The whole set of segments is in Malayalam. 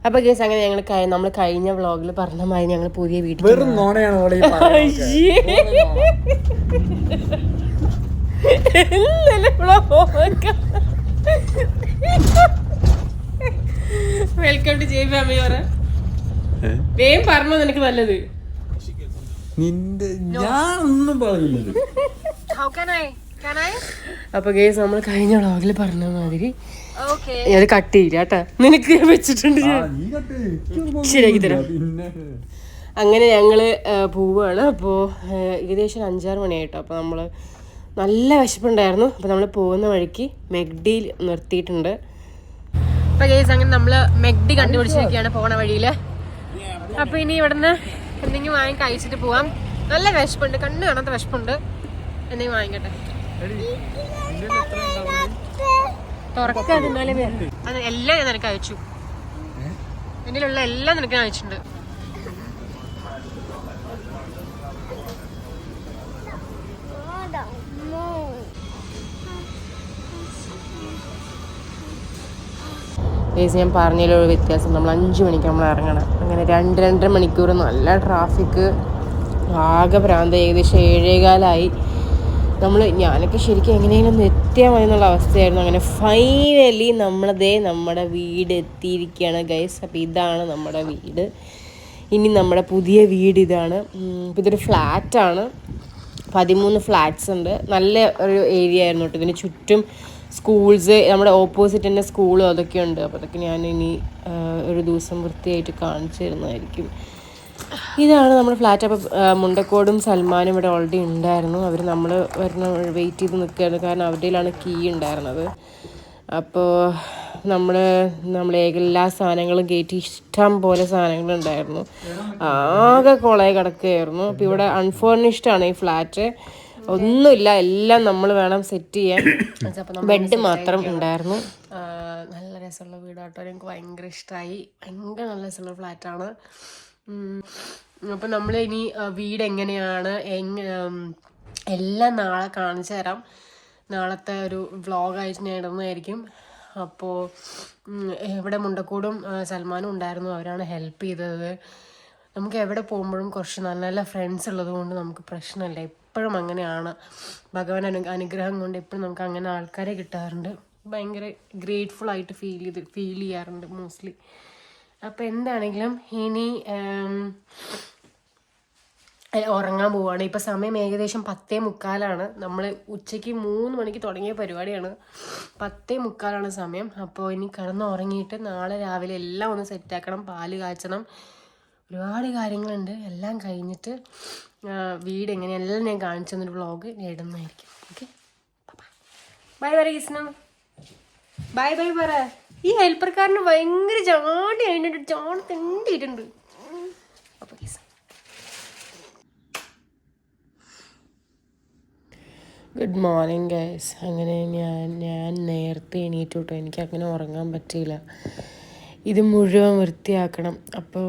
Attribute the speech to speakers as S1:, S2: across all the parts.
S1: അപ്പൊ കേസ് അങ്ങനെ നമ്മൾ കഴിഞ്ഞ വ്ളോഗിൽ പറഞ്ഞ മാതിരി ഞങ്ങൾ പുതിയ വീട്ടിൽ വെൽക്കം ടു ജെ ഫാമിലി പറ വേഗം പറഞ്ഞോ നിനക്ക് നല്ലത്
S2: ഞാൻ ഒന്നും പറഞ്ഞില്ല.
S1: അപ്പൊ കേസ് നമ്മൾ കഴിഞ്ഞ വ്ളോഗിൽ പറഞ്ഞ മാതിരി ഞാൻ കട്ട് ചെയ്യില്ല കേട്ടാ, നിനക്ക് വെച്ചിട്ടുണ്ട് ശരിയാക്കി തരാം. അങ്ങനെ ഞങ്ങള് പോവാണ്. അപ്പോൾ ഏകദേശം 5-6 മണിയായിട്ടോ. അപ്പോൾ നമ്മള് നല്ല വിശപ്പുണ്ടായിരുന്നു. അപ്പോൾ നമ്മൾ പോകുന്ന വഴിക്ക് മെഗ്ഡിയിൽ നിർത്തിയിട്ടുണ്ട്. അപ്പോൾ കേസ് അങ്ങനെ നമ്മള് മെഗ്ഡി കണ്ടുപിടിച്ചിരിക്കുകയാണ് പോണ വഴിയില്. അപ്പോൾ ഇനി ഇവിടുന്ന് എന്തെങ്കിലും വാങ്ങി കഴിച്ചിട്ട് പോവാം. നല്ല വിശപ്പുണ്ട്, കണ്ണ് കാണാത്ത വിശപ്പുണ്ട്. എന്തെങ്കിലും വാങ്ങിക്കട്ടെ. തുറക്കാതിരുന്നാലേ അത് എല്ലാം ഞാൻ നിനക്ക് അയച്ചു. എന്നിലുള്ള എല്ലാം നിനക്ക് അയച്ചിട്ടുണ്ട്. ഞാൻ പറഞ്ഞതിലൊരു വ്യത്യാസം, നമ്മൾ 5 മണിക്ക് നമ്മൾ ഇറങ്ങണം. അങ്ങനെ 2-2.5 മണിക്കൂർ നല്ല ട്രാഫിക്, ആകെ ഭ്രാന്ത്. ഏകദേശം 7:15 ഞാനൊക്കെ ശരിക്കും എങ്ങനെയെങ്കിലും എത്തിയാൽ മതി എന്നുള്ള അവസ്ഥയായിരുന്നു. അങ്ങനെ ഫൈനലി നമ്മുടെ വീട് എത്തിയിരിക്കുകയാണ് ഗൈസ്. അപ്പോൾ ഇതാണ് നമ്മുടെ വീട്. ഇനി നമ്മുടെ പുതിയ വീട് ഇതാണ്. അപ്പോൾ ഇതൊരു ഫ്ലാറ്റാണ്, 13 ഫ്ലാറ്റ്സ് ഉണ്ട്. നല്ല ഒരു ഏരിയ ആയിരുന്നു കേട്ടോ. ഇതിന് ചുറ്റും സ്കൂൾസ്, നമ്മുടെ ഓപ്പോസിറ്റ് തന്നെ സ്കൂളും അതൊക്കെ ഉണ്ട്. അപ്പോൾ അതൊക്കെ ഞാൻ ഇനി ഒരു ദിവസം വൃത്തിയായിട്ട് കാണിച്ചു തരുന്നതായിരിക്കും. ഇതാണ് നമ്മുടെ ഫ്ലാറ്റ്. അപ്പോൾ മുണ്ടക്കോടും സൽമാനും ഇവിടെ ഓൾറെഡി ഉണ്ടായിരുന്നു. അവർ നമ്മൾ വെയിറ്റ് ചെയ്ത് നിൽക്കുകയായിരുന്നു, കാരണം അവരുടെയിലാണ് കീ ഉണ്ടായിരുന്നത്. അപ്പോൾ നമ്മൾ എല്ലാ സാധനങ്ങളും കയറ്റി, ഇഷ്ടം പോലെ സാധനങ്ങളുണ്ടായിരുന്നു. ആകെ കുളമായി കിടക്കുകയായിരുന്നു. അപ്പോൾ ഇവിടെ അൺഫർണിഷ്ഡാണ് ഈ ഫ്ലാറ്റ്, ഒന്നുമില്ല, എല്ലാം നമ്മൾ വേണം സെറ്റ് ചെയ്യാൻ. ബെഡ് മാത്രം ഉണ്ടായിരുന്നു. നല്ല രസമുള്ള വീടാട്ടോ, എനിക്ക് ഭയങ്കര ഇഷ്ടമായി. ഭയങ്കര നല്ല രസമുള്ള ഫ്ലാറ്റാണ്. അപ്പം നമ്മൾ ഇനി വീട് എങ്ങനെയാണ് എല്ലാം നാളെ കാണിച്ചു തരാം. നാളത്തെ ഒരു വ്ളോഗായിട്ട് ഞാൻ ഇടുന്നതായിരിക്കും. അപ്പോൾ ഇവിടെ മുണ്ടക്കോടും സൽമാനും ഉണ്ടായിരുന്നു, അവരാണ് ഹെൽപ്പ് ചെയ്തത്. നമുക്ക് എവിടെ പോകുമ്പോഴും കുറച്ച് നല്ല നല്ല ഫ്രണ്ട്സ് ഉള്ളത് കൊണ്ട് നമുക്ക് പ്രശ്നമില്ല. എപ്പോഴും അങ്ങനെയാണ്, ഭഗവാൻ അനുഗ്രഹം കൊണ്ട് എപ്പോഴും നമുക്ക് അങ്ങനെ ആൾക്കാരെ കിട്ടാറുണ്ട്. ഭയങ്കര ഗ്രേറ്റ്ഫുൾ ആയിട്ട് ഫീൽ ചെയ്യാറുണ്ട് മോസ്റ്റ്ലി. അപ്പോൾ എന്താണെങ്കിലും ഇനി ഉറങ്ങാൻ പോവുകയാണ്. ഇപ്പോൾ സമയം ഏകദേശം 10:45. നമ്മൾ ഉച്ചയ്ക്ക് 3 മണിക്ക് തുടങ്ങിയ പരിപാടിയാണ്. 10:45 സമയം. അപ്പോൾ ഇനി കിടന്ന് ഉറങ്ങിയിട്ട് നാളെ രാവിലെ എല്ലാം ഒന്ന് സെറ്റാക്കണം, പാല് കാച്ചണം, ഒരുപാട് കാര്യങ്ങളുണ്ട്. എല്ലാം കഴിഞ്ഞിട്ട് വീട് എങ്ങനെയെല്ലാം ഞാൻ കാണിച്ചു തന്നൊരു വ്ളോഗ് ഞാൻ ഇടുന്നതായിരിക്കും. ഓക്കെ, ബൈ പറ കൃഷ്ണ, ബൈ ബൈ പറ. ഈ ഹെൽപ്പർക്കാരന് ഭയങ്കര ചാടി അതിൻ്റെ ചാടി തെണ്ടിയിട്ടുണ്ട്. അപ്പോൾ കൃഷ്ണ ഗുഡ് മോർണിംഗ് ഗൈസ്. അങ്ങനെ ഞാൻ നേരത്തെ എണീറ്റു കേട്ടോ. എനിക്കങ്ങനെ ഉറങ്ങാൻ പറ്റിയില്ല, ഇത് മുഴുവൻ വൃത്തിയാക്കണം. അപ്പോൾ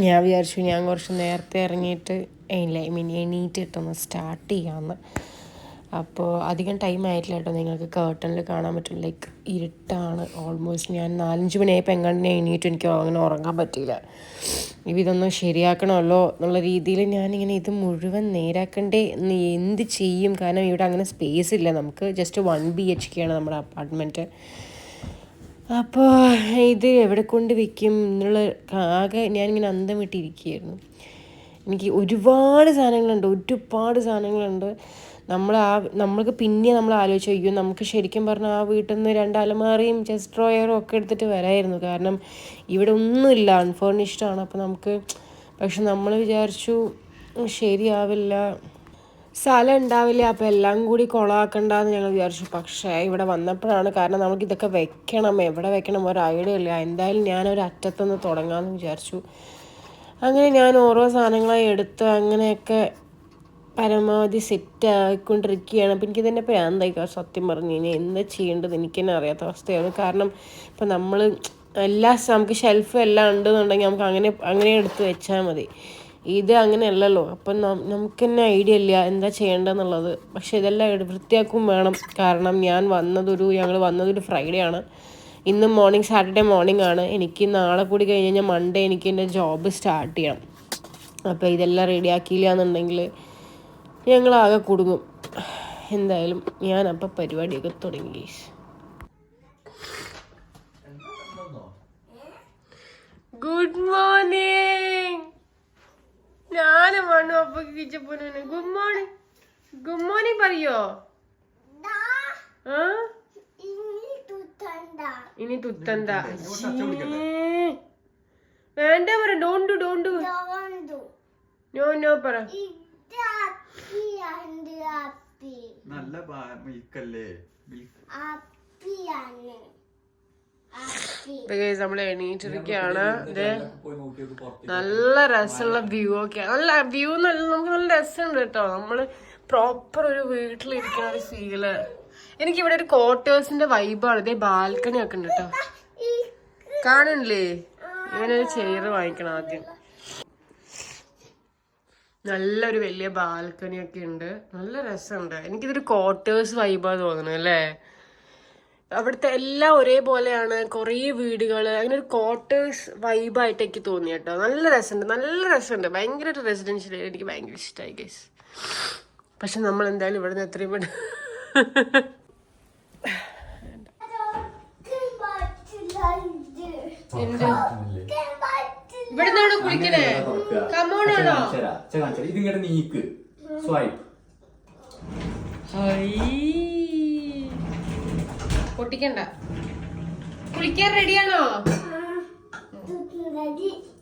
S1: ഞാൻ വിചാരിച്ചു ഞാൻ കുറച്ച് നേരത്തെ ഇറങ്ങിയിട്ട് എണീറ്റിട്ടൊന്ന് സ്റ്റാർട്ട് ചെയ്യാമെന്ന്. അപ്പോൾ അധികം ടൈം ആയിട്ടില്ല കേട്ടോ. നിങ്ങൾക്ക് കേർട്ടണിൽ കാണാൻ പറ്റും, ലൈക്ക് ഇരുട്ടാണ് ഓൾമോസ്റ്റ്. ഞാൻ 4-5 മണിയായപ്പോൾ എങ്ങാണ്ട് എണീറ്റു, എനിക്ക് അങ്ങനെ ഉറങ്ങാൻ പറ്റിയില്ല. ഇതൊന്നും ശരിയാക്കണമല്ലോ എന്നുള്ള രീതിയിൽ ഞാനിങ്ങനെ ഇത് മുഴുവൻ നേരാക്കണ്ടേ എന്ന് എന്ത് ചെയ്യും. കാരണം ഇവിടെ അങ്ങനെ സ്പേസ് ഇല്ല നമുക്ക്, ജസ്റ്റ് 1 BHK ആണ് നമ്മുടെ അപ്പാർട്ട്മെൻറ്റ്. അപ്പോൾ ഇത് എവിടെ കൊണ്ട് വയ്ക്കും എന്നുള്ള ആകെ ഞാനിങ്ങനെ അന്തം വിട്ടിരിക്കുകയായിരുന്നു. എനിക്ക് ഒരുപാട് സാധനങ്ങളുണ്ട്. നമ്മൾക്ക് പിന്നെ നമ്മൾ ആലോചിച്ച് അയ്യോ നമുക്ക് ശരിക്കും പറഞ്ഞാൽ ആ വീട്ടിൽ നിന്ന് 2 അലമാരയും ചെസ്റ്റ് ഡ്രോയറും ഒക്കെ എടുത്തിട്ട് വരായിരുന്നു. കാരണം ഇവിടെ ഒന്നുമില്ല, അൺഫർണിഷ്ഡാണ്. അപ്പോൾ പക്ഷെ നമ്മൾ വിചാരിച്ചു ശരിയാവില്ല, സ്ഥലം ഉണ്ടാവില്ല, അപ്പോൾ എല്ലാം കൂടി കുളമാക്കണ്ടെന്ന് ഞങ്ങൾ വിചാരിച്ചു. പക്ഷേ ഇവിടെ വന്നപ്പോഴാണ്, കാരണം നമുക്കിതൊക്കെ വെക്കണം, എവിടെ വെക്കണം ഒരു ഐഡിയ ഇല്ല. എന്തായാലും ഞാനൊരു അറ്റത്തുനിന്ന് തുടങ്ങാമെന്ന് വിചാരിച്ചു. അങ്ങനെ ഞാൻ ഓരോ സാധനങ്ങളായി എടുത്ത് അങ്ങനെയൊക്കെ പരമാവധി സെറ്റ് ആയിക്കൊണ്ടിരിക്കുകയാണ്. അപ്പോൾ എനിക്ക് തന്നെ പ്രാന്തായി സത്യം പറഞ്ഞു കഴിഞ്ഞാൽ. എന്താ ചെയ്യേണ്ടത് എനിക്ക് തന്നെ അറിയാത്ത അവസ്ഥയാണ്. കാരണം ഇപ്പം നമ്മൾ നമുക്ക് ഷെൽഫ് എല്ലാം ഉണ്ടെന്നുണ്ടെങ്കിൽ നമുക്ക് അങ്ങനെ എടുത്ത് വെച്ചാൽ മതി. ഇത് അങ്ങനെയല്ലല്ലോ. അപ്പം നമുക്ക് തന്നെ ഐഡിയ ഇല്ല എന്താ ചെയ്യേണ്ടതെന്നുള്ളത്. പക്ഷേ ഇതെല്ലാം വൃത്തിയാക്കും വേണം. കാരണം ഞങ്ങൾ വന്നതൊരു ഫ്രൈഡേ ആണ്. ഇന്ന് സാറ്റർഡേ മോർണിംഗ് ആണ്. എനിക്ക് നാളെ കൂടി കഴിഞ്ഞ് കഴിഞ്ഞാൽ മൺഡേ എനിക്ക് എൻ്റെ ജോബ് സ്റ്റാർട്ട് ചെയ്യണം. അപ്പോൾ ഇതെല്ലാം റെഡിയാക്കിയില്ല എന്നുണ്ടെങ്കിൽ ഞങ്ങളാകെ കുടുങ്ങും. എന്തായാലും ഞാനപ്പോൾ പരിപാടിയൊക്കെ തുടങ്ങി. Good morning. ഞാനും വേണു അപ്പൊ കിച്ചപ്പോനെ ഗുഡ് മോർണിംഗ്. ഗുഡ് മോർണിംഗ് പറയോ? ഇനി തുത്തണ്ട വേണ്ട പറ. ഡോണ്ടു നോ പറ. നമ്മൾ എണീറ്റിരിക്കുകയാണ്. ഇത് നല്ല രസമുള്ള വ്യൂ ഒക്കെയാണ്. നല്ല വ്യൂ നമുക്ക് നല്ല രസമുണ്ട് കേട്ടോ. നമ്മള് പ്രോപ്പർ ഒരു വീട്ടിലിരിക്കുന്ന ഒരു ഫീല്. എനിക്കിവിടെ ഒരു ക്വാർട്ടേഴ്സിന്റെ വൈബാണ്. ഇതേ ബാൽക്കണി ഒക്കെ ഉണ്ട് കേട്ടോ. കാണണില്ലേ? ഇങ്ങനെ ഒരു ചെയർ വാങ്ങിക്കണം ആദ്യം. നല്ലൊരു വലിയ ബാൽക്കണി ഒക്കെ ഉണ്ട്. നല്ല രസമുണ്ട്. എനിക്കിതൊരു ക്വാർട്ടേഴ്സ് വൈബാന്ന് തോന്നുന്നു അല്ലേ? അവിടുത്തെ എല്ലാം ഒരേപോലെയാണ്. കുറേ വീടുകൾ, അങ്ങനെ ഒരു ക്വാർട്ടേഴ്സ് വൈബായിട്ട് എനിക്ക് തോന്നി കേട്ടോ. നല്ല രസമുണ്ട്. ഭയങ്കര ഒരു റെസിഡൻഷ്യൽ ഏരിയ. എനിക്ക് ഭയങ്കര ഇഷ്ടമായി ഗൈസ്. പക്ഷെ നമ്മൾ എന്തായാലും ഇവിടെ നിന്ന് എത്രയും പെട്ടെന്ന് ഇവിടെ നിന്നാണോ കുളിക്കണേ? കമോണാണോ?
S2: ഇതിങ്ങോട്ട് നീക്ക് സ്വൈപ്പ്.
S1: പൊട്ടിക്കണ്ട. കുളിക്കാൻ റെഡിയാണോ?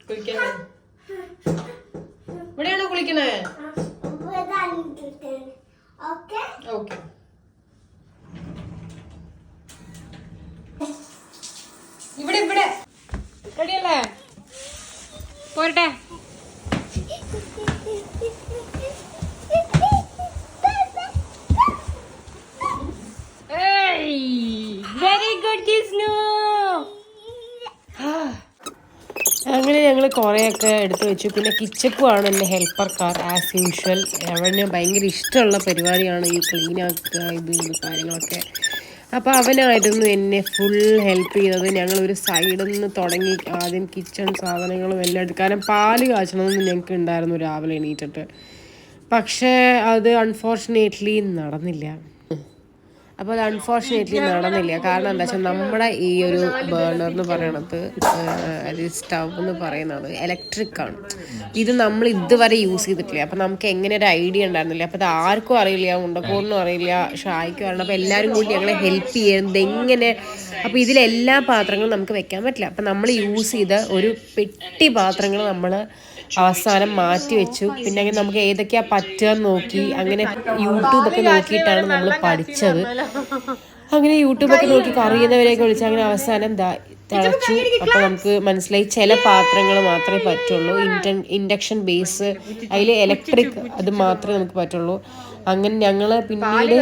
S1: കുളിക്കണേ. ഇവിടെയാണോ കുളിക്കണേ? ഓക്കെ. ഇവിടെ റെഡിയല്ലേ? പോരട്ടെ. വെരി ഗുഡ് കിസ്നു. അങ്ങനെ ഞങ്ങൾ കുറേയൊക്കെ എടുത്തു വെച്ചു. പിന്നെ കിച്ചപ്പുമാണ് എൻ്റെ ഹെൽപ്പർ കാർ ആസ് യൂഷ്വൽ. അവന് ഭയങ്കര ഇഷ്ടമുള്ള പരിപാടിയാണ് ഈ ക്ലീൻ ആക്കുക, ഇത് കാര്യങ്ങളൊക്കെ. അപ്പോൾ അവനായിരുന്നു എന്നെ ഫുൾ ഹെൽപ്പ് ചെയ്തത്. ഞങ്ങളൊരു സൈഡിൽ നിന്ന് തുടങ്ങി ആദ്യം കിച്ചൺ സാധനങ്ങളും എല്ലാം എടുക്കും. കാരണം പാല് കാച്ചണമെന്ന് ഞങ്ങൾക്ക് ഉണ്ടായിരുന്നു രാവിലെ എണീറ്റിട്ട്. പക്ഷേ അത് അൺഫോർച്ചുനേറ്റ്ലി നടന്നില്ല. അപ്പോൾ അത് നടന്നില്ല. കാരണം എന്താ വെച്ചാൽ നമ്മുടെ ഈ ഒരു ബേർണർ എന്ന് പറയണത്, സ്റ്റവ് എന്ന് പറയുന്നത് ഇലക്ട്രിക് ആണ്. ഇത് നമ്മൾ ഇതുവരെ യൂസ് ചെയ്തിട്ടില്ല. അപ്പം നമുക്ക് എങ്ങനെ ഒരു ഐഡിയ ഉണ്ടായിരുന്നില്ല. അപ്പോൾ അത് ആർക്കും അറിയില്ല, ഉണ്ടക്കോടിനും അറിയില്ല, ഷായ്ക്കും അറിയണം. അപ്പോൾ എല്ലാവരും കൂടി ഞങ്ങളെ ഹെൽപ്പ് ചെയ്യുന്നത് എങ്ങനെ. അപ്പോൾ ഇതിലെല്ലാ പാത്രങ്ങളും നമുക്ക് വെക്കാൻ പറ്റില്ല. അപ്പം നമ്മൾ യൂസ് ചെയ്ത ഒരു പെട്ടി പാത്രങ്ങൾ നമ്മൾ അവസാനം മാറ്റി വെച്ചു. പിന്നെ അങ്ങനെ നമുക്ക് ഏതൊക്കെയാ പറ്റുക നോക്കി, അങ്ങനെ യൂട്യൂബൊക്കെ നോക്കിയിട്ടാണ് നമ്മൾ പഠിച്ചത്. അങ്ങനെ യൂട്യൂബൊക്കെ നോക്കി അറിയുന്നവരെയൊക്കെ വിളിച്ച് അങ്ങനെ അവസാനം തിളച്ചു. അപ്പോൾ നമുക്ക് മനസ്സിലായി ചില പാത്രങ്ങൾ മാത്രമേ പറ്റുള്ളൂ. ഇൻഡക്ഷൻ ബേസ്, അതിൽ ഇലക്ട്രിക് അത് മാത്രമേ നമുക്ക് പറ്റുള്ളൂ. അങ്ങനെ ഞങ്ങൾ പിന്നീട്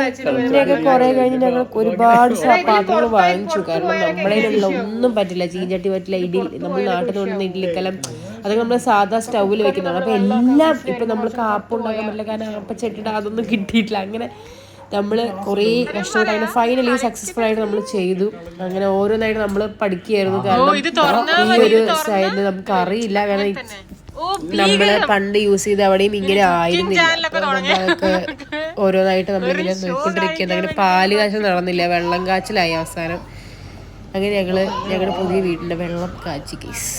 S1: കുറെ കഴിഞ്ഞ് ഞങ്ങൾ ഒരുപാട് പാത്രങ്ങൾ വാങ്ങിച്ചു. കാരണം നമ്മളതിലുള്ള ഒന്നും പറ്റില്ല. ചീഞ്ചട്ടി പറ്റില്ല, നമ്മൾ നാട്ടിൽ നിന്ന് കൊണ്ടുവന്ന ഇഡ്ഡലിക്കലം അതൊക്കെ നമ്മൾ സാധാ സ്റ്റൗവിൽ വെക്കുന്നതാണ്. അപ്പോൾ എല്ലാം ഇപ്പം നമ്മൾ കാപ്പ് ഉണ്ടാക്കാൻ പറ്റില്ല, കാരണം ആപ്പച്ചട്ടിയുടെ അതൊന്നും കിട്ടിയിട്ടില്ല. അങ്ങനെ നമ്മൾ കുറേ കഷ്ടപ്പെട്ട് അങ്ങനെ ഫൈനലി സക്സസ്ഫുൾ ആയിട്ട് നമ്മൾ ചെയ്തു. അങ്ങനെ ഓരോന്നായിട്ട് നമ്മൾ പഠിക്കുകയായിരുന്നു. കാരണം ഈ ഒരു സൈഡിൽ നമുക്ക് അറിയില്ല, കാരണം നമ്മള് പണ്ട് യൂസ് ചെയ്ത് അവിടെയും ഇങ്ങനെ ആയിരുന്നില്ല. നമ്മളൊക്കെ ഓരോന്നായിട്ട് നമ്മളിങ്ങനെ നോക്കിക്കൊണ്ടിരിക്കുന്നത്. അങ്ങനെ പാല് കാച്ചൽ നടന്നില്ല, വെള്ളം കാച്ചിലായി അവസാനം. അങ്ങനെ ഞങ്ങളുടെ പുതിയ വീടിന്റെ വെള്ളം കാച്ചി കേസ്.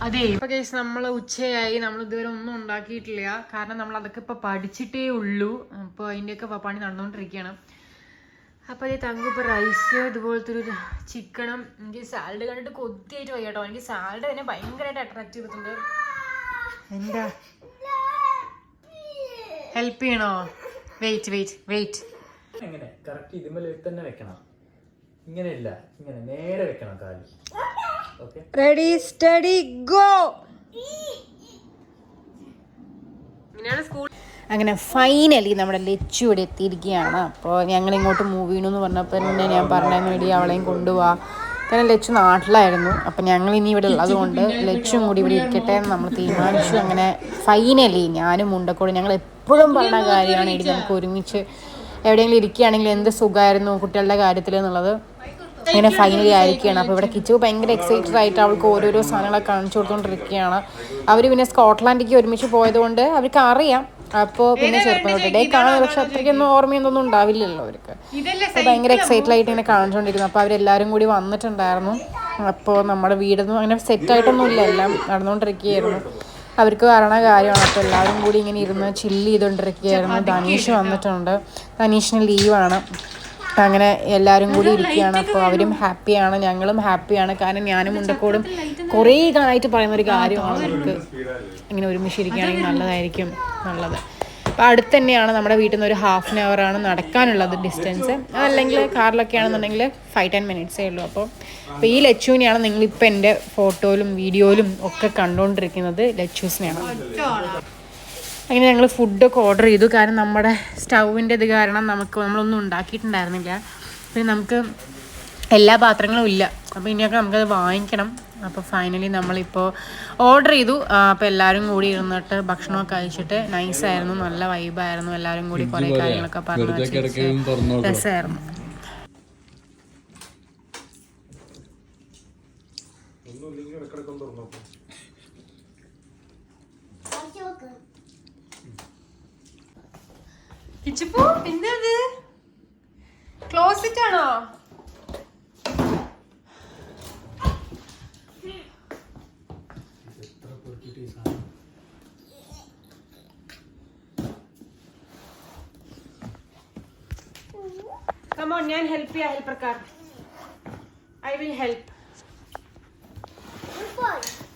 S1: അതെ, ഇപ്പൊ കേസ് നമ്മള് ഉച്ചയായി, നമ്മൾ ഇതുവരെ ഒന്നും ഉണ്ടാക്കിയിട്ടില്ല. കാരണം നമ്മൾ അതൊക്കെ ഇപ്പൊ പഠിച്ചിട്ടേ ഉള്ളൂ. അപ്പൊ അതിന്റെയൊക്കെ പണി നടന്നുകൊണ്ടിരിക്കുകയാണ്. അപ്പൊ അതേ തങ്കുപ്പ് റൈസ്, ഇതുപോലത്തെ ഒരു ചിക്കനും. എനിക്ക് സാലഡ് കണ്ടിട്ട് കൊത്തിയായിട്ട് പോയി കേട്ടോ. എനിക്ക് സാലഡ് തന്നെ ഭയങ്കരമായിട്ട് അട്രാക്ട് ചെയ്തിട്ടുണ്ട്. എന്താ ഹെൽപ്പ് ചെയ്യണോ? വെയിറ്റ്.
S2: എങ്ങനെ കറക്റ്റ് ഇതിന്മേൽ തന്നെ വെക്കണം. ഇങ്ങനെയല്ല, ഇങ്ങനെ നേരെ വെക്കണം കാല്. Okay,
S1: ready steady go. ഇങ്ങനെയാണ് സ്കൂൾ. അങ്ങനെ ഫൈനലി നമ്മുടെ ലച്ചു ഇവിടെ എത്തിയിരിക്കുകയാണ്. അപ്പോൾ ഞങ്ങൾ ഇങ്ങോട്ട് മൂവ് ചെയ്യണമെന്ന് പറഞ്ഞപ്പോൾ തന്നെ ഞാൻ പറഞ്ഞാൽ വേണ്ടി അവളെയും കൊണ്ടുപോവാം. കാരണം ലച്ചു നാട്ടിലായിരുന്നു. അപ്പം ഞങ്ങൾ ഇനി ഇവിടെ ഉള്ളതുകൊണ്ട് ലച്ചും കൂടി ഇവിടെ ഇരിക്കട്ടെ എന്ന് നമ്മൾ തീരുമാനിച്ചു. അങ്ങനെ ഫൈനലി ഞാനും മുണ്ടക്കോട് ഞങ്ങൾ എപ്പോഴും പറഞ്ഞ കാര്യമാണ്, ഇനി നമുക്ക് ഒരുമിച്ച് എവിടെയെങ്കിലും ഇരിക്കുകയാണെങ്കിൽ എന്ത് സുഖമായിരുന്നു കുട്ടികളുടെ കാര്യത്തിൽ എന്നുള്ളത് ഇങ്ങനെ ഫൈനലി ആയിരിക്കുകയാണ്. അപ്പോൾ ഇവിടെ കിച്ചു ഭയങ്കര എക്സൈറ്റഡ് ആയിട്ട് അവൾക്ക് ഓരോരോ സാധനങ്ങളൊക്കെ കാണിച്ചു കൊടുത്തുകൊണ്ടിരിക്കുകയാണ്. അവർ പിന്നെ സ്കോട്ട്ലാൻഡിലേക്ക് ഒരുമിച്ച് പോയതുകൊണ്ട് അവർക്ക് അറിയാം. അപ്പോൾ പിന്നെ ചെറുപ്പം തൊട്ടേ കാണുന്നത്, പക്ഷെ അത്രയ്ക്കൊന്നും ഓർമ്മയൊന്നും ഉണ്ടാവില്ലല്ലോ അവർക്ക്. അപ്പോൾ ഭയങ്കര എക്സൈറ്റഡ് ആയിട്ട് ഇങ്ങനെ കാണിച്ചുകൊണ്ടിരിക്കുന്നു. അപ്പോൾ അവരെല്ലാവരും കൂടി വന്നിട്ടുണ്ടായിരുന്നു. അപ്പോൾ നമ്മുടെ വീടൊന്നും അങ്ങനെ സെറ്റായിട്ടൊന്നും ഇല്ല, എല്ലാം നടന്നുകൊണ്ടിരിക്കുകയായിരുന്നു. അവർക്ക് വരണ കാര്യമാണ്. അപ്പോൾ എല്ലാവരും കൂടി ഇങ്ങനെ ഇരുന്ന് ചില്ല് ചെയ്തുകൊണ്ടിരിക്കുകയായിരുന്നു. ധനീഷ് വന്നിട്ടുണ്ട്, ധനീഷിന് ലീവാണ്. അങ്ങനെ എല്ലാവരും കൂടി ഇരിക്കുകയാണ്. അപ്പോൾ അവരും ഹാപ്പിയാണ്, ഞങ്ങളും ഹാപ്പിയാണ്. കാരണം ഞാനും മുണ്ടക്കോടും കുറേ കാലമായിട്ട് പറയുന്നൊരു കാര്യമാണ് നമുക്ക് ഇങ്ങനെ ഒരുമിച്ചിരിക്കുകയാണെങ്കിൽ നല്ലതായിരിക്കും എന്നുള്ളത്. അപ്പോൾ അടുത്ത് തന്നെയാണ്, നമ്മുടെ വീട്ടിൽ നിന്ന് ഒരു 1/2 hour നടക്കാനുള്ളത് ഡിസ്റ്റൻസ്. അതല്ലെങ്കിൽ കാറിലൊക്കെ ആണെന്നുണ്ടെങ്കിൽ 5-10 minutes ഉള്ളൂ. അപ്പോൾ ഈ ലച്ചുവിനെയാണ് നിങ്ങളിപ്പോൾ എൻ്റെ ഫോട്ടോയിലും വീഡിയോയിലും ഒക്കെ കണ്ടുകൊണ്ടിരിക്കുന്നത്. ലച്ചൂസിനെയാണ്. അങ്ങനെ ഞങ്ങൾ ഫുഡൊക്കെ ഓർഡർ ചെയ്തു. കാരണം നമ്മുടെ സ്റ്റൗവിൻ്റെ ഇത് കാരണം നമ്മളൊന്നും ഉണ്ടാക്കിയിട്ടുണ്ടായിരുന്നില്ല. പിന്നെ നമുക്ക് എല്ലാ പാത്രങ്ങളും ഇല്ല. അപ്പോൾ ഇനിയൊക്കെ നമുക്കത് വാങ്ങിക്കണം. അപ്പോൾ ഫൈനലി നമ്മളിപ്പോൾ ഓർഡർ ചെയ്തു. അപ്പോൾ എല്ലാവരും കൂടി ഇരുന്നിട്ട് ഭക്ഷണമൊക്കെ കഴിച്ചിട്ട് നൈസായിരുന്നു, നല്ല വൈബായിരുന്നു. എല്ലാവരും കൂടി കുറേ കാര്യങ്ങളൊക്കെ പറഞ്ഞു രസമായിരുന്നു. കിച്ചപ്പോ എന്തത് ക്ലോസറ്റ് ആണോ? Come on, ഞാൻ ഹെൽപ്പ് ചെയ്യാം. ഹെൽപ്പർക്കാർ ഐ വിൽ ഹെൽപ്പ്.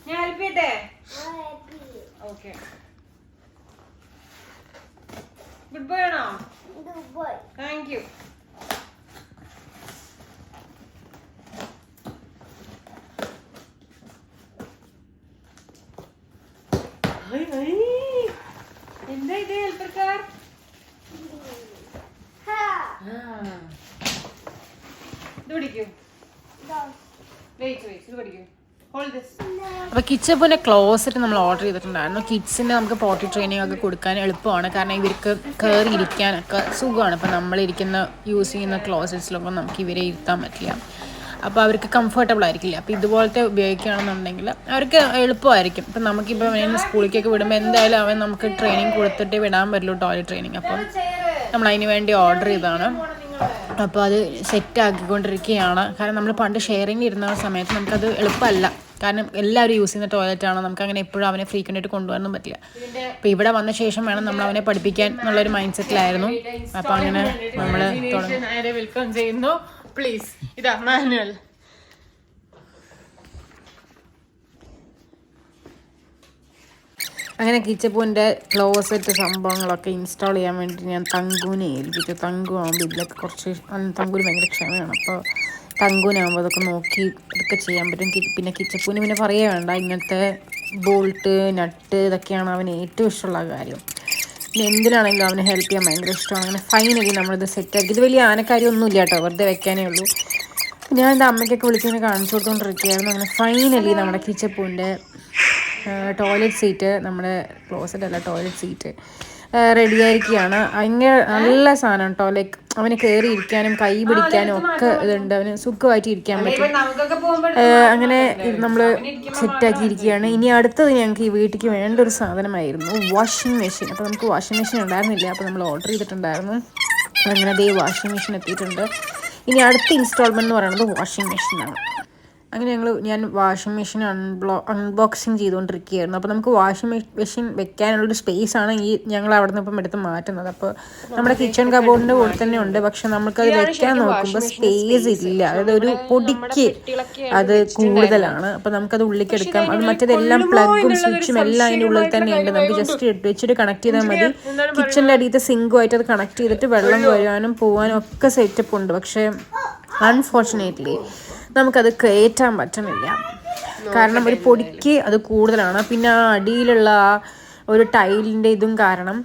S1: ഞാൻ ഹെൽപ്പ് ചെയ്യട്ടെ? ഓക്കെ. ഗുഡ് ബോയ് ആണോ? Thank you. എന്താ ഇത് ഹെൽപ്പർക്കാർ? ഇത് പിടിക്കൂ. ഇത് പിടിക്കൂ. അപ്പോൾ കിച്ചപ്പിൻ്റെ ക്ലോസറ്റ് നമ്മൾ ഓർഡർ ചെയ്തിട്ടുണ്ടായിരുന്നു. കിഡ്സിന് നമുക്ക് പോട്ടി ട്രെയിനിങ് ഒക്കെ കൊടുക്കാൻ എളുപ്പമാണ്. കാരണം ഇവർക്ക് കയറി ഇരിക്കാനൊക്കെ സുഖമാണ്. ഇപ്പോൾ നമ്മളിരിക്കുന്ന യൂസ് ചെയ്യുന്ന ക്ലോസറ്റ്സിലൊന്നും നമുക്ക് ഇവരെ ഇരുത്താൻ പറ്റില്ല. അപ്പോൾ അവർക്ക് കംഫർട്ടബിൾ ആയിരിക്കില്ല. അപ്പോൾ ഇതുപോലത്തെ ഉപയോഗിക്കുകയാണെന്നുണ്ടെങ്കിൽ അവർക്ക് എളുപ്പമായിരിക്കും. ഇപ്പം നമുക്കിപ്പോൾ അവനെ സ്കൂളിലേക്കൊക്കെ വിടുമ്പോൾ എന്തായാലും അവൻ നമുക്ക് ട്രെയിനിങ് കൊടുത്തിട്ട് വിടാൻ പറ്റുള്ളൂ, ടോയ്ലറ്റ് ട്രെയിനിങ്. അപ്പം നമ്മൾ അതിന് വേണ്ടി ഓർഡർ ചെയ്തതാണ്. അപ്പോൾ അത് സെറ്റാക്കിക്കൊണ്ടിരിക്കുകയാണ്. കാരണം നമ്മൾ പണ്ട് ഷെയറിങ് ഇരുന്ന സമയത്ത് നമുക്കത് എളുപ്പമല്ല. കാരണം എല്ലാവരും യൂസ് ചെയ്യുന്ന ടോയ്ലറ്റാണ്. നമുക്ക് അങ്ങനെ എപ്പോഴും അവനെ ഫ്രീക്വൻ്റ് ആയിട്ട് കൊണ്ടുവരാനും പറ്റില്ല. അപ്പോൾ ഇവിടെ വന്ന ശേഷം വേണം നമ്മൾ അവനെ പഠിപ്പിക്കാൻ എന്നുള്ളൊരു മൈൻഡ് സെറ്റിലായിരുന്നു. അപ്പോൾ അങ്ങനെ നമ്മൾ വെൽക്കം ചെയ്യുന്നു. പ്ലീസ്, ഇതാ മാനുവൽ. അങ്ങനെ കിച്ചപ്പൂൻ്റെ ക്ലോസറ്റ് സംഭവങ്ങളൊക്കെ ഇൻസ്റ്റാൾ ചെയ്യാൻ വേണ്ടി ഞാൻ തങ്കുവിനെ ഏൽപ്പിച്ചു. തങ്കു ആകുമ്പോൾ ഇതിലൊക്കെ കുറച്ച് തങ്കുവിന് ഭയങ്കര ക്ഷമയാണ്. അപ്പോൾ തങ്കുവിനാകുമ്പോൾ അതൊക്കെ നോക്കി ഇതൊക്കെ ചെയ്യാൻ പറ്റും. പിന്നെ കിച്ചപ്പൂന് പിന്നെ പറയേ വേണ്ട, ഇങ്ങനത്തെ ബോൾട്ട് നട്ട് ഇതൊക്കെയാണ് അവന് ഏറ്റവും ഇഷ്ടമുള്ള കാര്യം. പിന്നെ എന്തിനാണെങ്കിലും അവനെ ഹെൽപ്പ് ചെയ്യാൻ ഭയങ്കര ഇഷ്ടമാണ്. അങ്ങനെ ഫൈനലി നമ്മളിത് സെറ്റാക്കി. ഇത് വലിയ ആനക്കാര്യമൊന്നും ഇല്ല കേട്ടോ, വെറുതെ വെക്കാനേ ഉള്ളൂ. ഞാൻ എൻ്റെ അമ്മയ്ക്കൊക്കെ വിളിച്ചതിനെ കാണിച്ചു കൊടുത്തുകൊണ്ടിരിക്കുകയായിരുന്നു. അങ്ങനെ ഫൈനലി നമ്മുടെ കിച്ചപ്പൂൻ്റെ ടോയ്ലറ്റ് സീറ്റ്, നമ്മുടെ ക്ലോസറ്റ് അല്ല ടോയ്ലറ്റ് സീറ്റ് റെഡിയായിരിക്കുകയാണ്. ഭയങ്കര നല്ല സാധനം കേട്ടോ. ലൈക്ക് അവന് കയറി ഇരിക്കാനും കൈ പിടിക്കാനും ഒക്കെ ഇതുണ്ട്. അവന് സുഖമായിട്ട് ഇരിക്കാൻ പറ്റും. അങ്ങനെ നമ്മൾ സെറ്റാക്കിയിരിക്കുകയാണ്. ഇനി അടുത്തത് ഞങ്ങൾക്ക് ഈ വീട്ടിലേക്ക് വേണ്ട ഒരു സാധനമായിരുന്നു വാഷിംഗ് മെഷീൻ. അപ്പോൾ നമുക്ക് വാഷിംഗ് മെഷീൻ ഉണ്ടായിരുന്നില്ല. അപ്പോൾ നമ്മൾ ഓർഡർ ചെയ്തിട്ടുണ്ടായിരുന്നു. അങ്ങനെ അതേ വാഷിംഗ് മെഷീൻ എത്തിയിട്ടുണ്ട്. ഇനി അടുത്ത ഇൻസ്റ്റാൾമെൻറ്റ് എന്ന് പറയുന്നത് വാഷിംഗ് മെഷീനാണ്. അങ്ങനെ ഞാൻ വാഷിംഗ് മെഷീൻ അൺബോക്സിങ് ചെയ്തുകൊണ്ടിരിക്കുകയായിരുന്നു. അപ്പോൾ നമുക്ക് വാഷിംഗ് മെഷീൻ വെക്കാനുള്ളൊരു സ്പേസാണ് ഞങ്ങൾ അവിടെ നിന്ന് ഇപ്പം എടുത്ത് മാറ്റുന്നത്. അപ്പോൾ നമ്മുടെ കിച്ചൺ കബോർഡിൻ്റെ കൂടെ തന്നെ ഉണ്ട്. പക്ഷെ നമുക്കത് വെക്കാൻ നോക്കുമ്പോൾ സ്പേസ് ഇല്ല. അതായത് ഒരു പൊടിക്ക് അത് കൂടുതലാണ്. അപ്പോൾ നമുക്കത് ഉള്ളിലേക്ക് എടുക്കാം. അത് മറ്റേതെല്ലാം പ്ലഗും സ്വിച്ചും എല്ലാം അതിൻ്റെ ഉള്ളിൽ തന്നെയുണ്ട്. നമുക്ക് ജസ്റ്റ് വെച്ചിട്ട് കണക്ട് ചെയ്താൽ മതി. കിച്ചണിൻ്റെ അടിയത്തെ സിങ്കുമായിട്ട് അത് കണക്ട് ചെയ്തിട്ട് വെള്ളം വരാനും പോകാനും ഒക്കെ സെറ്റപ്പ് ഉണ്ട്. പക്ഷേ അൺഫോർച്ചുനേറ്റ്ലി നമുക്കത് കയറ്റാൻ പറ്റുന്നില്ല. കാരണം ഒരു പൊടിക്ക് അത് കൂടുതലാണ്. പിന്നെ ആ അടിയിലുള്ള ഒരു ടൈലിൻ്റെ ഇതും കാരണം,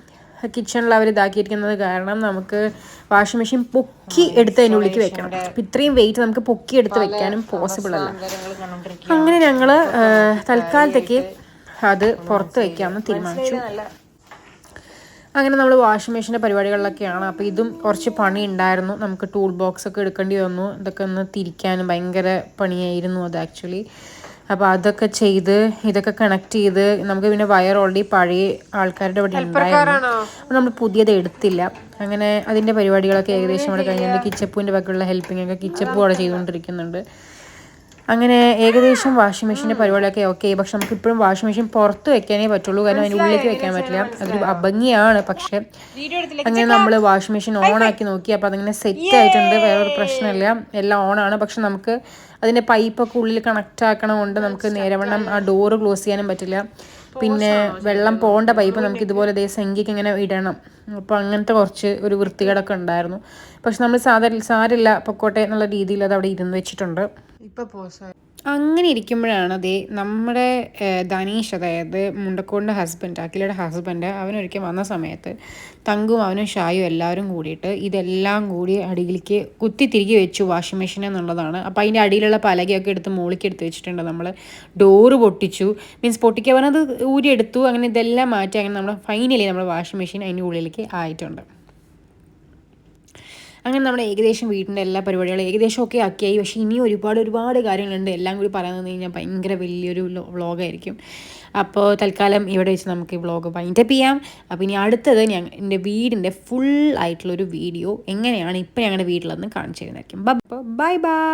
S1: കിച്ചണിൽ അവർ ഇതാക്കിയിരിക്കുന്നത് കാരണം നമുക്ക് വാഷിംഗ് മെഷീൻ പൊക്കി എടുത്ത് അതിൻ്റെ ഉള്ളിലേക്ക് വെക്കണം. അപ്പം ഇത്രയും വെയിറ്റ് നമുക്ക് പൊക്കി എടുത്ത് വെക്കാനും പോസിബിൾ അല്ല. അങ്ങനെ ഞങ്ങൾ തൽക്കാലത്തേക്ക് അത് പുറത്ത് വയ്ക്കാമെന്ന് തീരുമാനിച്ചു. അങ്ങനെ നമ്മൾ വാഷിംഗ് മെഷീൻ്റെ പരിപാടികളിലൊക്കെയാണ്. അപ്പോൾ ഇതും കുറച്ച് പണി ഉണ്ടായിരുന്നു. നമുക്ക് ടൂൾ ബോക്സ് ഒക്കെ എടുക്കേണ്ടി വന്നു. ഇതൊക്കെ ഒന്ന് തിരിക്കാനും ഭയങ്കര പണിയായിരുന്നു അത് ആക്ച്വലി. അപ്പോൾ അതൊക്കെ ചെയ്ത് ഇതൊക്കെ കണക്ട് ചെയ്ത് നമുക്ക് പിന്നെ വയർ ഓൾറെഡി പഴയ ആൾക്കാരുടെ ഇവിടെ ഉണ്ടായിരുന്നു. അപ്പോൾ നമ്മൾ പുതിയത് എടുത്തില്ല. അങ്ങനെ അതിൻ്റെ പരിപാടികളൊക്കെ ഏകദേശം അവിടെ കഴിഞ്ഞിട്ട് കിച്ചപ്പൂവിൻ്റെ വകയുള്ള ഹെൽപ്പിംഗ് ഒക്കെ കിച്ചപ്പൂ അവിടെ ചെയ്തുകൊണ്ടിരിക്കുന്നുണ്ട്. അങ്ങനെ ഏകദേശം വാഷിംഗ് മെഷീൻ്റെ പരിപാടിയൊക്കെ ഓക്കെ. പക്ഷെ നമുക്ക് ഇപ്പോഴും വാഷിംഗ് മെഷീൻ പുറത്ത് വെക്കാനേ പറ്റുള്ളൂ, കാരണം അതിൻ്റെ ഉള്ളിലേക്ക് വെക്കാൻ പറ്റില്ല. അതൊരു അഭംഗിയാണ്. പക്ഷെ അങ്ങനെ നമ്മൾ വാഷിംഗ് മെഷീൻ ഓൺ ആക്കി നോക്കി. അപ്പോൾ അതിങ്ങനെ സെറ്റ് ആയിട്ടുണ്ട്, വേറൊരു പ്രശ്നമില്ല, എല്ലാം ഓണാണ്. പക്ഷെ നമുക്ക് അതിൻ്റെ പൈപ്പൊക്കെ ഉള്ളിൽ കണക്റ്റ് ആക്കണമുണ്ട്. നമുക്ക് നേരവണ്ണം ആ ഡോറ് ക്ലോസ് ചെയ്യാനും പറ്റില്ല. പിന്നെ വെള്ളം പോകേണ്ട പൈപ്പ് നമുക്ക് ഇതുപോലെ ഇതേ സംഖ്യക്ക് ഇങ്ങനെ ഇടണം. അപ്പോൾ അങ്ങനത്തെ കുറച്ച് ഒരു വൃത്തികേടൊക്കെ ഉണ്ടായിരുന്നു. പക്ഷെ നമ്മൾ സാരില്ല പൊക്കോട്ടെ എന്നുള്ള രീതിയിൽ അത് അവിടെ ഇരുന്ന് വെച്ചിട്ടുണ്ട്. അങ്ങനെ ഇരിക്കുമ്പോഴാണ് അതേ നമ്മുടെ ധനീഷ്, അതായത് മുണ്ടക്കോടിൻ്റെ ഹസ്ബൻഡ്, അഖിലയുടെ ഹസ്ബൻഡ്, അവനൊരിക്കൽ വന്ന സമയത്ത് തങ്കും അവനും ഷായും എല്ലാവരും കൂടിയിട്ട് ഇതെല്ലാം കൂടി അടിയിലേക്ക് കുത്തി തിരികെ വെച്ചു വാഷിംഗ് മെഷീൻ എന്നുള്ളതാണ്. അപ്പോൾ അതിൻ്റെ അടിയിലുള്ള പലകയൊക്കെ എടുത്ത് മുകളിലേക്ക് എടുത്ത് വെച്ചിട്ടുണ്ട്. നമ്മൾ ഡോറ് പൊട്ടിച്ചു, മീൻസ് പൊട്ടിക്കാൻ പറഞ്ഞത് ഊരിയെടുത്തു. അങ്ങനെ ഇതെല്ലാം മാറ്റി അങ്ങനെ നമ്മൾ ഫൈനലി നമ്മുടെ വാഷിംഗ് മെഷീൻ അതിൻ്റെ ഉള്ളിലേക്ക് ആയിട്ടുണ്ട്. അങ്ങനെ നമ്മുടെ ഏകദേശം വീട്ടിൻ്റെ എല്ലാ പരിപാടികളും ഏകദേശം ഒക്കെ ആക്കിയായി. പക്ഷേ ഇനിയും ഒരുപാട് കാര്യങ്ങളുണ്ട്. എല്ലാം കൂടി പറയാൻ തന്നു കഴിഞ്ഞാൽ ഭയങ്കര വലിയൊരു വ്ളോഗായിരിക്കും. അപ്പോൾ തൽക്കാലം ഇവിടെ വെച്ച് നമുക്ക് ഈ വ്ളോഗ് വൈൻഡപ്പ് ചെയ്യാം. അപ്പോൾ ഇനി അടുത്തത് എൻ്റെ വീടിൻ്റെ ഫുൾ ആയിട്ടുള്ളൊരു വീഡിയോ എങ്ങനെയാണ് ഇപ്പം ഞങ്ങളുടെ വീട്ടിലൊന്ന് കാണിച്ചു തരുന്നതായിരിക്കും. Bye bye.